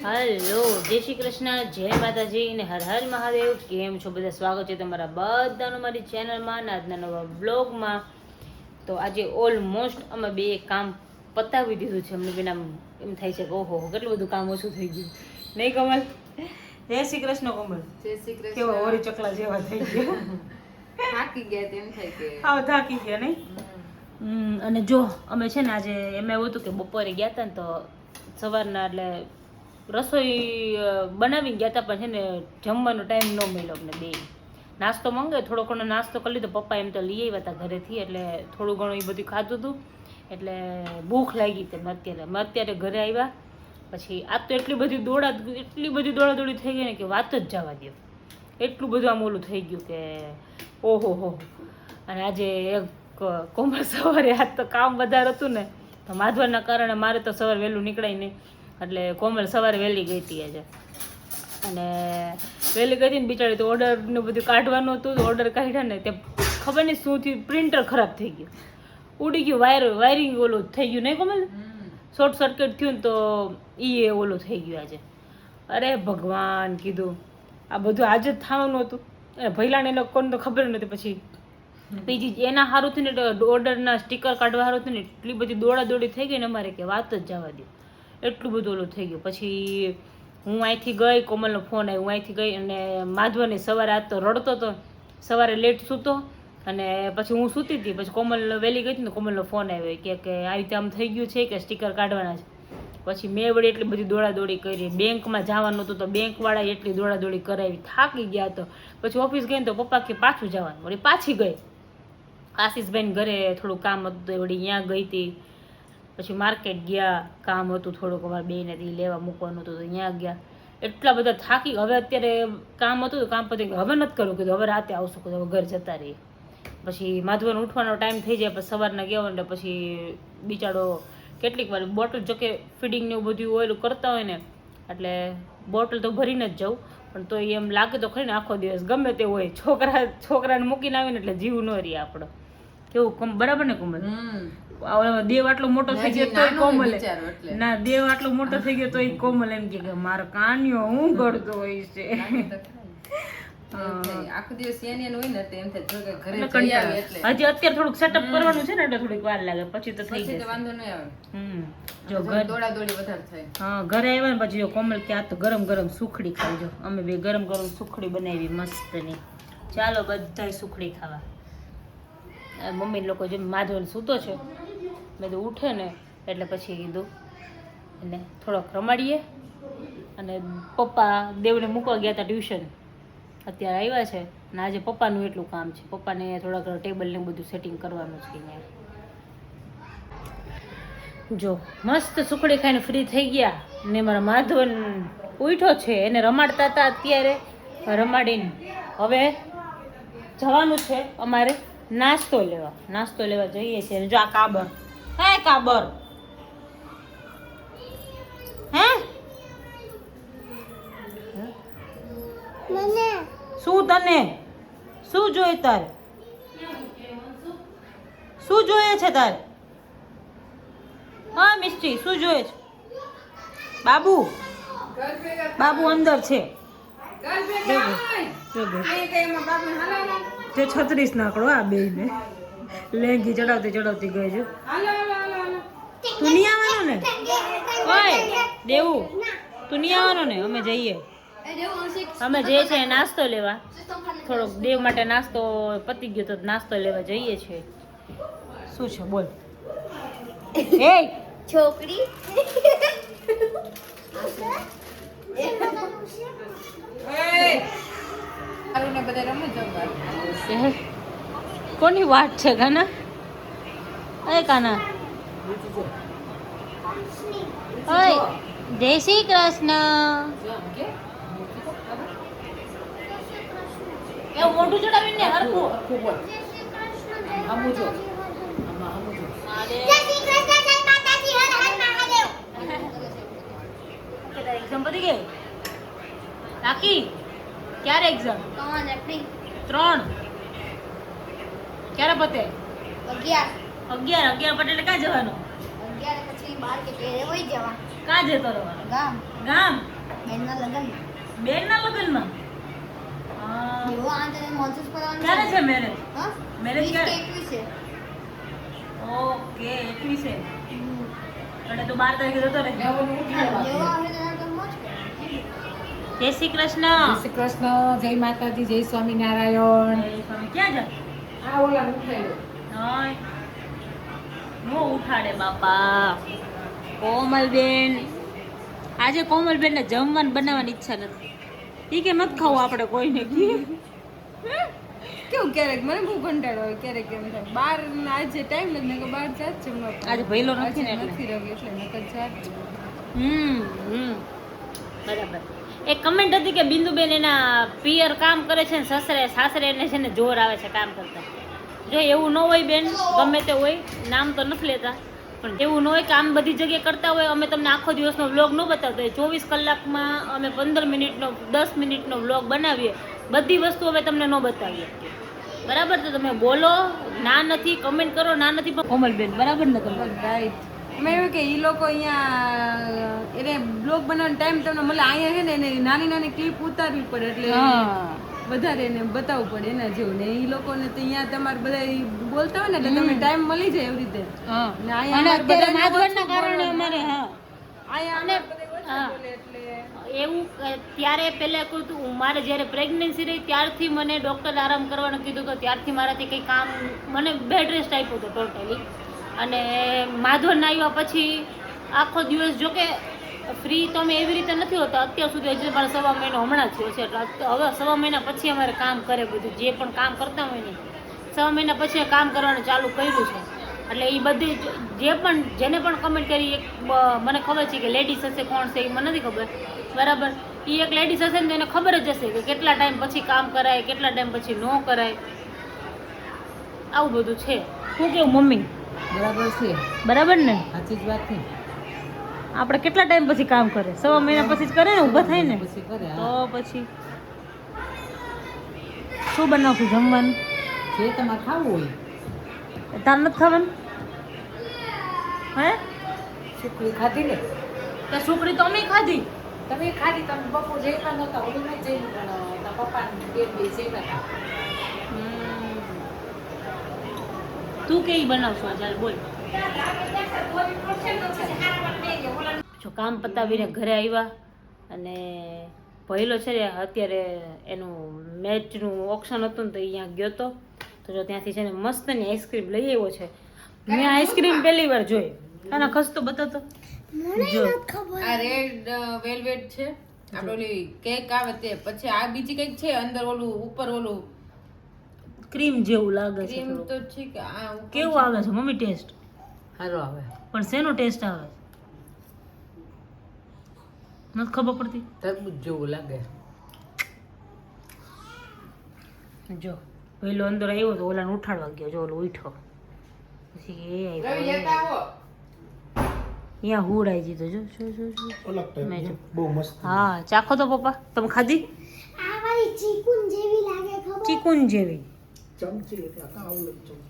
Hello, જય શ્રી કૃષ્ણ, જય માતાજી અને હર હર મહાદેવ. કેમ છો બધા? સ્વાગત છે તમારા બધાનું મારી ચેનલમાં અને આજના નવા બ્લોગમાં. તો આજે ઓલમોસ્ટ અમે બે કામ પતાવી દીધું છે. અમને બેના એમ થાય છે કે ઓહો કેટલું બધું કામ ઓછું થઈ ગયું નહીં કમલ? જય શ્રી કૃષ્ણ કોમલ. જય શ્રી કૃષ્ણ. કેવા ઓરી ચકલા જેવા થઈ ગયા. થાકી ગયા તેમ થાય કે હા, થાકી ગયા નહીં. અને જો અમે છે ને આજે એમ એવું હતું કે બપોરે ગયા હતા ને તો સવારના એટલે રસોઈ બનાવી ગયા હતા, પણ છે ને જમવાનો ટાઈમ ન મળ્યો અમને બે. નાસ્તો મંગાવ્યો, થોડો ઘણો નાસ્તો કરી લીધો. પપ્પા એમ તો લઈ આવ્યા હતા ઘરેથી, એટલે થોડું ઘણું એ બધું ખાધું હતું. એટલે ભૂખ લાગી હતી અત્યારે ઘરે આવ્યા પછી આ તો એટલી બધી દોડાદોડી થઈ ગઈ ને કે વાત જ જવા દો. એટલું બધું આમ ઓલું થઈ ગયું કે ઓહો હો. અને આજે એક કોમળ સવારે આજ તો કામ વધારે હતું ને, તો માધવરના કારણે મારે તો સવારે વહેલું નીકળાય નહીં, એટલે કોમલ સવારે વહેલી ગઈ હતી આજે. અને વહેલી ગઈ હતી ને બિચારી તો ઓર્ડરનું બધું કાઢવાનું હતું. ઓર્ડર કાઢ્યા ને તે ખબર નહીં શું થયું, પ્રિન્ટર ખરાબ થઈ ગયું, ઉડી ગયું, વાયરિંગ ઓલું થઈ ગયું નહીં કોમલ? શોર્ટ સર્કિટ થયું ને તો એ ઓલું થઈ ગયું આજે. અરે ભગવાન કીધું આ બધું આજે જ થવાનું હતું. અને ભૈલાને એ લોકોને તો ખબર નથી. પછી બીજી એના સારું થયું ને ઓર્ડરના સ્ટીકર કાઢવા સારું થયું ને એટલી બધી દોડાદોડી થઈ ગઈ ને અમારે કે વાત જ જવા દો. એટલું બધું ઓલું થઈ ગયું. પછી હું અહીંથી ગઈ, કોમલનો ફોન આવ્યો, હું અહીંથી ગઈ અને માધવની સવારે આજ તો રડતો હતો, સવારે લેટ સૂતો. અને પછી હું સૂતી હતી, પછી કોમલ વહેલી ગઈ હતી ને કોમલનો ફોન આવ્યો કે આવી રીતે આમ થઈ ગયું છે કે સ્ટીકર કાઢવાના છે. પછી મેં વળી એટલી બધી દોડાદોડી કરી. બેંકમાં જવાનું હતું તો બેંકવાળાએ એટલી દોડાદોડી કરાવી, થાકી ગયા તો. પછી ઓફિસ ગઈ ને તો પપ્પા કે પાછું જવાનું, વળી પાછી ગઈ. આશીષભાઈને ઘરે થોડું કામ હતું તો વળી ત્યાં ગઈ હતી. પછી માર્કેટ ગયા, કામ હતું થોડુંક અમારે બેને લેવા મૂકવાનું હતું તો ત્યાં ગયા. એટલા બધા થાકી. હવે અત્યારે કામ હતું તો કામ પતી ગયું, હવે નથી કરવું કીધું, હવે રાતે આવશું કીધું, હવે ઘર જતા રહીએ. પછી માધવને ઉઠવાનો ટાઈમ થઈ જાય, પછી સવારના ગયા એટલે પછી બિચારો કેટલીક વાર બોટલ જોકે ફીડિંગ ને એવું બધું ઓઇલ કરતા હોય ને એટલે બોટલ તો ભરીને જ જાઉં, પણ તો એમ લાગે તો ખરી ને આખો દિવસ ગમે તે હોય છોકરાને મૂકીને આવીને એટલે જીવ ન રહે આપણો. કેવું બરાબર ને કોમલ? દેવ આટલો મોટો થઈ ગયો તોય કોમલ ના, દેવ આટલો મોટો થઈ ગયો તોય કોમલ એમ કે મારો કાન્યો હું ગળતો હોય છે. આખો દિવસ એની હોય ને એમ થાય ઘરે હજી અત્યારે થોડુંક સેટઅપ કરવાનું છે ને એટલે થોડીક વાર લાગે, પછી તો થઈ જશે. વાંધો નહીં આવે. જો ઘર દોડાદોડી વધારે થાય. હા, ઘરે આવ્યા ને પછી જો કોમલ કે આ તો ગરમ ગરમ સુખડી ખાઈ. અમે બે ગરમ ગરમ સુખડી બનાવી મસ્તની. ચાલો બધા સુખડી ખાવા. મમ્મી લોકો જેમ માધવન સૂતો છે, મેં તો ઉઠે ને એટલે પછી કીધું એને થોડોક રમાડીએ. અને પપ્પા દેવને મૂકવા ગયા હતા ટ્યુશન, અત્યારે આવ્યા છે ને આજે પપ્પાનું એટલું કામ છે. પપ્પાને થોડાક ટેબલ ને બધું સેટિંગ કરવાનું છે અહીંયા. જો મસ્ત સુખડી ખાઈને ફ્રી થઈ ગયા ને મારા માધવન ઉઠ્યો છે, એને રમાડતા હતા અત્યારે રમાડીને હવે જવાનું છે અમારે નાસ્તો લેવા જઈએ છીએ. જો આ કાબર, હે કાબર, હે શું તને શું જોઈએ તારે? શું જોઈએ છે તારે? હા મિસ્ટી શું જોઈએ છે? બાબુ અંદર છે. તે 36 નાકડો આ બે ને લેંગી ચડાવતી ગઈ છે. તું નહીં આવવાનો ને? ઓય દેવું, તું નહીં આવવાનો ને? અમે જઈએ છીએ નાસ્તો લેવા. થોડોક દેવ માટે નાસ્તો પતી ગયો તો નાસ્તો લેવા જઈએ છીએ. શું છે બોલ? એ છોકરી કોની વાત છે કાના? અરે કાના, ઓય જય શ્રી કૃષ્ણ. એવું મોઢું ચડાવીને હરખું એક્ઝામ પતી ગઈ કાકી? ક્યારે એક્ઝામ? 3 ક્યારે પતે? 11 પતે એટલે ક્યાં જવાનું? 11 પછી 12 કે 13 હોય જવા. ક્યાં જતો રહેવાનો? ગામ. બેનના લગન બેનના લગ્નમાં હા. એવો આંતરે મોજસ કરવાનું ક્યારે છે મેરેજ? હા Marriage 20 કે ક્યારે? 21 છે ઓકે 21 એટલે તું 12 તારીખે જતો રહે. જેવો આવે ત્યારે તો મોજ કરવાની. જય શ્રી કૃષ્ણ. જય શ્રી કૃષ્ણ, જય માતાજી, જય સ્વામિનારાયણ. જય સ્વામી. ક્યાં જા? આ ઓલા ઉઠાયો. હાય. નો ઉઠાડે બાપા. કોમલબેન આજે કોમલબેનને જમવાનું બનાવવાની ઈચ્છા નથી. ઈ કે નથી ખાવું આપણે કોઈને કી. કેવું ક્યારેક મને બહુ કંટાળો આવે, ક્યારેક એમ થાય બહાર આજે ટાઈમ નથી ને કે બહાર જાત જમવા. આજે ભઈલો નથી ને આજે એટલે. નથી રહ્યો એટલે નકર જાત. બરાબર. એક કમેન્ટ હતી કે બિંદુબેન એના પિયર કામ કરે છે ને સાસરે એને છે ને જોર આવે છે કામ કરતા. જો એવું ન હોય બેન, ગમે તે હોય, નામ તો નથી લેતા, પણ એવું ન હોય કે આમ બધી જગ્યાએ કરતા હોય. અમે તમને આખો દિવસનો વ્લોગ ન બતાવતા હોય. 24 કલાકમાં અમે 15 મિનિટનો 10 મિનિટનો વ્લોગ બનાવીએ. બધી વસ્તુ અમે તમને ન બતાવીએ. બરાબર? તો તમે બોલો, ના નથી, કમેન્ટ કરો, ના નથી. પણ કોમલબેન બરાબર ને તમે? રાઈટ. મેં એવું કે ઈ લોકો અહીંયા એને બ્લોગ બનાવવાનો ટાઈમ તમને મળે, અહીંયા છે ને એને નાની નાની ક્લિપ ઉતારવી પડે એટલે વધારે એને બતાવવું પડે એના જેવું. ને ઈ લોકોને તો અહીંયા તમારે બધા ઈ બોલતા હોય ને એટલે તમને ટાઈમ મળી જાય એવી રીતે. હા. ને અહીંયા અને અમારે અત્યારે બધાને માધવનના ઓછું કારણે બોલવાનું. અમારે હા અહીંયા અને અમારે બધા હા. ઓછું બોલે એટલે એવું ત્યારે પહેલાં કહું હતું, મારે જ્યારે પ્રેગ્નન્સી રહી ત્યારથી મને ડૉક્ટરે આરામ કરવાનું કીધું હતું. ત્યારથી મારાથી કંઈ કામ, મને બેડ રેસ્ટ આપ્યો હતો ટોટલી. અને માધવન આવ્યા પછી આખો દિવસ, જો કે ફ્રી તો અમે એવી રીતે નથી હોતા અત્યાર સુધી. હજી મારે 1.5 મહિનો હમણાં થયો છે એટલે હવે 1.5 મહિના પછી અમારે કામ કરે બધું. જે પણ કામ કરતા હોય ને 1.5 મહિના પછી કામ કરવાનું ચાલુ કર્યું છે. એટલે એ બધી જેને પણ કમેન્ટ કરી, એક મને ખબર છે કે લેડીઝ હશે, કોણ છે એ મને નથી ખબર. બરાબર? એ એક લેડીઝ હશે ને તો એને ખબર જ હશે કે કેટલા ટાઈમ પછી કામ કરાય, કેટલા ટાઈમ પછી ન કરાય. આવું બધું છે. શું કેવું મમ્મી? બરાબર છે, બરાબર ને? સાચી જ વાત છે. આપણે કેટલા ટાઈમ પછી કામ કરે? 1.5 મહિના પછી જ કરે ને, ઊભા થાય ને. પછી કરે તો પછી શું બનાવશું જમવાનું? જે તમારે ખાવું હોય. તાર નથી ખાવાનું? હે? સુખડી ખાધી ને? તો સુખડી તો અમે ખાધી. તમે ખાધી, તમે બપોર જઈમાં નહોતા, ઓલું નહીં જઈ પણ પપ્પા બેન બે જઈમાં હતા. તું કેવી બનાવશો આજે? બોલ. જો કામ પતાવીને ઘરે આવ્યા અને પહેલો છે ને અત્યારે એનું મેચનું ઓપ્શન હતું ને તો અહીંયા ગયો તો જો ત્યાંથી છે ને મસ્તની આઈસ્ક્રીમ લઈ આવ્યો છે. મેં આઈસ્ક્રીમ પહેલી વાર જોઈ. આના ખસતો બતાવતો જો. આ રેડ વેલ્વેટ છે, આપણે ઓલી કેક આવે તે, પછી આ બીજી કેક છે અંદર ઓલું ઉપર ઓલું ક્રીમ જેવું લાગે છે ક્રીમ થોડું. તો ઠીક. આ ઉપર કેવું આવે છે મમ્મી ટેસ્ટ? સારો આવે. પણ શેનો ટેસ્ટ આવે? નથી ખબર પડતી. તરબૂચ જેવું લાગે. જો પહેલો અંદર આવ્યો તો ઓલાને ઉઠાડવા ગયો. જો ઓલો ઉઠો પછી એ આવ્યો અહીંયા હુડાઈ દીધો. જો જો જો મેં જો. બહુ મસ્ત. હા ચાખો તો પપ્પા. તમે ખાધી? આ વાળી ચીકુન જેવી લાગે ખબર? ચીકુન જેવી. ચમચી એટલે આ આવડે ચમચી.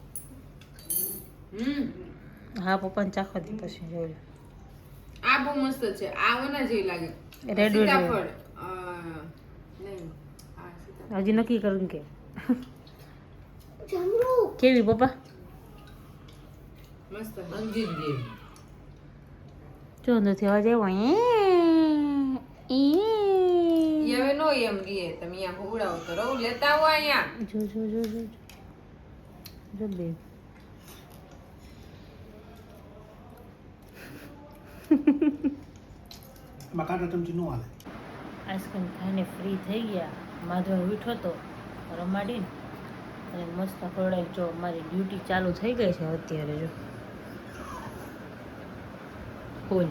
હા પપ્પાને ચાખો દી પછી જોયું. આ બહુ મસ્ત છે. આ ઓના જેવી લાગે. રેડ સીતાફળ. નહીં. આ સીતાફળ. હજી નક્કી કરું કે જમરૂ કેવી પપ્પા? મસ્ત અંજીર જેવી. જો અંદરથી અવાજ આવ્યો. ઈ હવે નો એમ રીએ, તમે અહીંયા હોવડાવો તો રહું લેતા આવો અહીંયા. જો જો જો જો જો બે એમાં કાંટા ચમચી નો હાલે. આઈસ્ક્રીમ ખાઈને ફ્રી થઈ ગયા. માધવ ઉઠ્યો તો રમાડીને અને મસ્ત ખવડાવી. જો મારી ડ્યુટી ચાલુ થઈ ગઈ છે અત્યારે. જો બોલ.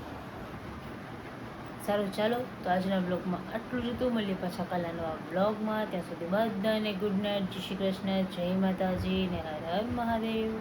સારું ચાલો તો આજના બ્લોગમાં આટલું જ હતું. મળીએ પાછા કાલના નવા બ્લોગમાં. ત્યાં સુધી બધાને ગુડ નાઇટ, જય શ્રી કૃષ્ણ, જય માતાજી ને હર હર મહાદેવ.